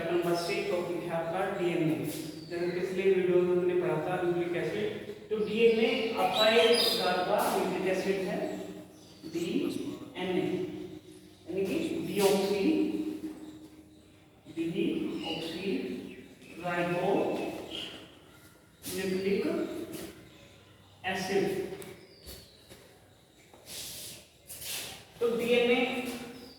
Chapter number 6 topic है आपका DNA. जैसे पिछले वीडियो में हमने पढ़ा था न्यूक्लिक एसिड, तो डीएनए आपका एक प्रकार का न्यूक्लिक एसिड है डीएनए, यानी कि डीऑक्सी राइबो न्यूक्लिक एसिड। तो डीएनए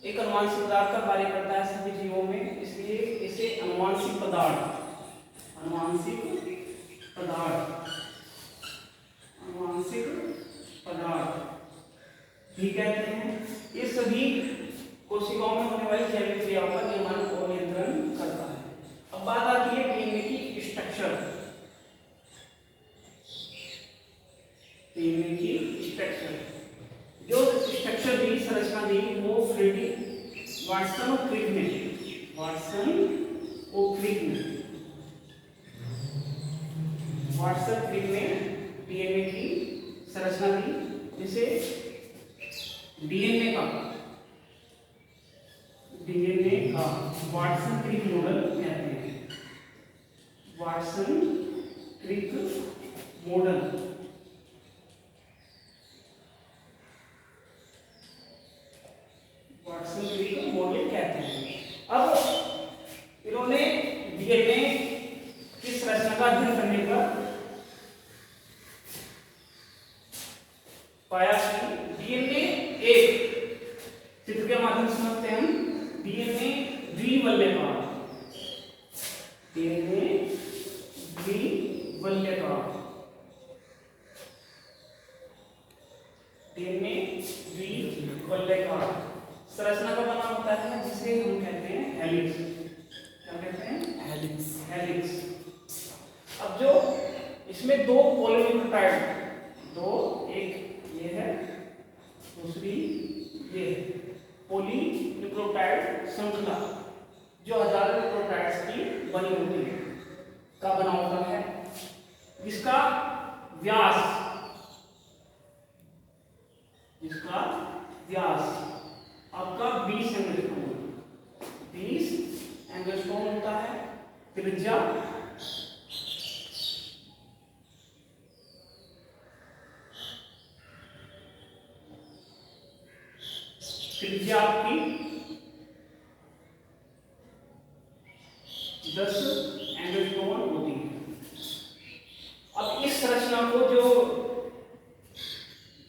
एक अनुवांशिक पदार्थ का कार्य करता है सभी जीवों में, इसलिए इसे अनुवांशिक पदार्थ भी कहते हैं। ये सभी कोशिकाओं में होने वाली जैविक क्रियाओं का निर्माण और नियंत्रण करता है। अब बात आती है डीएनए की स्ट्रक्चर। डीएनए की स्ट्रक्चर, जो स्ट्रक्चर दी, संरचना दी, वो फ्रेडी वाटसन और क्रिक ने डीएनए की संरचना दी, जिसे डीएनए का वाटसन क्रिक मॉडल कहते हैं। वाटसन क्रिक मॉडल कहते हैं। अब इन्होंने डीएनए की संरचना का अध्ययन करने पर पाया कि डीएनए एक, चित्र के माध्यम से समझते हैं हम, डीएनए द्विवल्यकार, संरचना का बना होता है, जिसे हम कहते हैं हेलिक्स। क्या कहते हैं? हेलिक्स। अब जो इसमें दो पॉलीन्यूक्लियोटाइड, एक ये है, दूसरी ये है, पॉलीन्यूक्लियोटाइड श्रृंखला जो हजारों न्यूक्लियोटाइड्स की बनी होती है, का बना होता है, जिसका व्यास आपका 20 एंगस्ट्रॉम होता है। त्रिज्या आपकी 10 एंगस्ट्रॉम होती है। अब इस संरचना को जो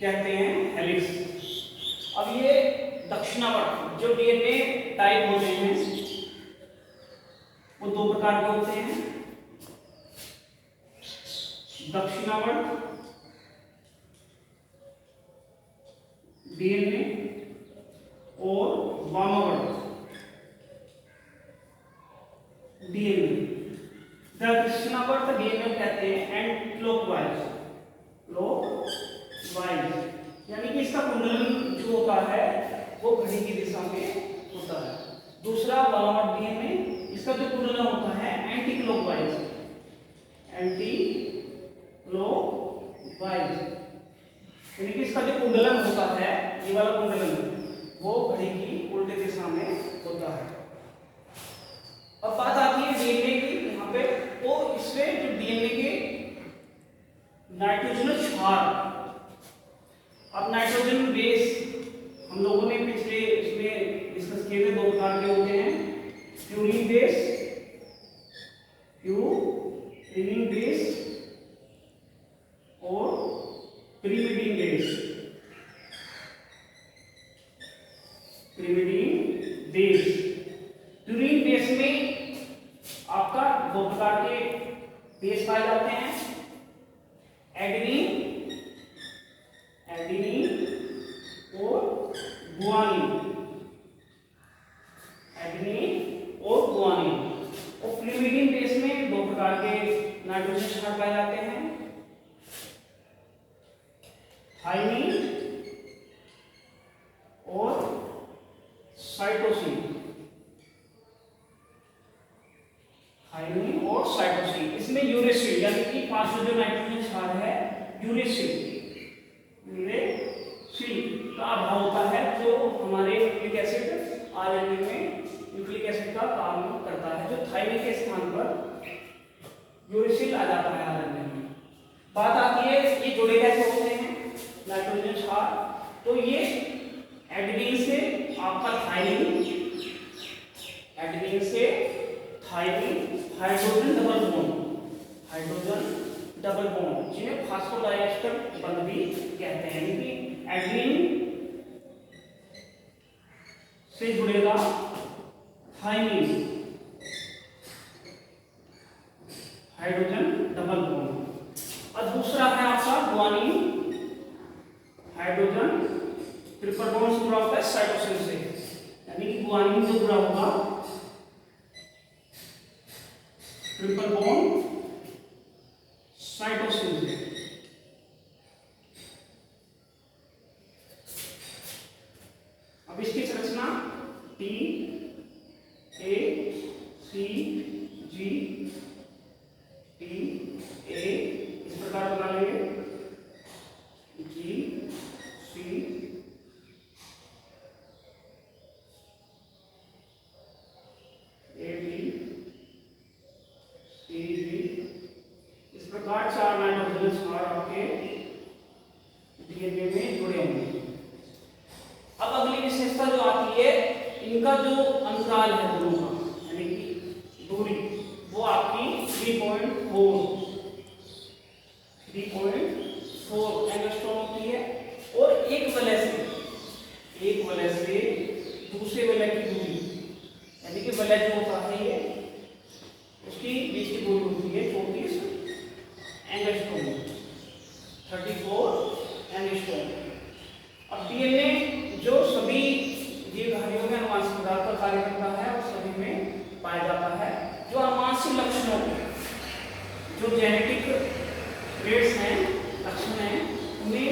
कहते हैं हेलिक्स। अब ये दक्षिणावर्त जो डीएनए टाइप होते हैं वो दो प्रकार के होते हैं, दक्षिणावर्त डीएनए और वामावर्त डीएनए। दक्षिणावर्त डीएनए कहते हैं एंड क्लॉकवाइज, यानी कि इसका कुंडलन जो होता है वो घड़ी की दिशा में होता है। दूसरा वामावर्त डीएनए, इसका जो कुंडलन होता है एंटी क्लॉकवाइज, यानी कि इसका जो कुंडलन होता है, ये वाला कुंडलन, वो घड़ी की उल्टे दिशा में होता है। अब बात आती है डीएनए की यहाँ पे, तो इसमें जो डीएनए के नाइट्रोजनस क्षार, अब नाइट्रोजन बेस हम लोगों ने पिछले इसमें डिस्कस किए थे, दो प्रकार के होते हैं, प्यूरिन बेस और pyrimidine बेस। प्यूरिन बेस में आपका दो प्रकार के बेस पाए जाते हैं, एडेनिन और गुआनिन। और pyrimidine बेस में दो प्रकार के नाइट्रोजन क्षार पाए जाते हैं, थाइमिन और साइटोसिन। इसमें यूरेसिल, यानी कि पांचवा जो नाइट्रोजन क्षार है यूरेसिल का अभाव होता है, जो हमारे न्यूक्लिक एसिड आरएनए में न्यूक्लिक एसिड का काम करता है, जो थाइमिन के स्थान पर यूरेसिल आ जाता है आरएनए में। बात आती है ये जुड़े कैसे होते हैं नाइट्रोजन क्षार, तो ये एडेनिन से आपका थाइमिन, एडेनिन से thymine, hydrogen double bond, hydrogen double bond जिन्हें फास्फोडाइएस्टर बंध भी कहते हैं। यानी एडेनिन से जुड़ेगा थाइमिन, हाइड्रोजन डबल बॉन्ड, और दूसरा है आपका गुआनिन, हाइड्रोजन ट्रिपल बॉन्ड से जुड़ा होता है साइटोसिन से। यानी कि गुआनिन से जुड़ा होगा ट्रिपल बॉन्ड साइटोसिन से। अब इसकी संरचना T A C G T A इस प्रकार बना लेंगे, जी सी ए बी सी जी, इस प्रकार 4 नाइट्रोजन क्षार आपके डीएनए में जुड़े होंगे। अब अगली विशेषता जो आती है, इनका जो अंतराल है दोनों का, यानी कि दूरी, वो आपकी 3.4 एंगस्ट्रॉम होती है। और एक वलय से दूसरे वलय की दूरी, यानी कि वलय जो होता है ये, उसकी बीच की दूरी होती है 34 एंगस्ट्रॉम, 34 एंगस्ट्रॉम। अब डीएनए जो सभी जीवधारियों में अनुवांशिक पदार्थ का कार्य करता है और सभी में पाया जाता है। जो अनुवांशिक लक्षणों, जो जेनेटिक ट्रेट्स हैं, लक्षण हैं, उन्हें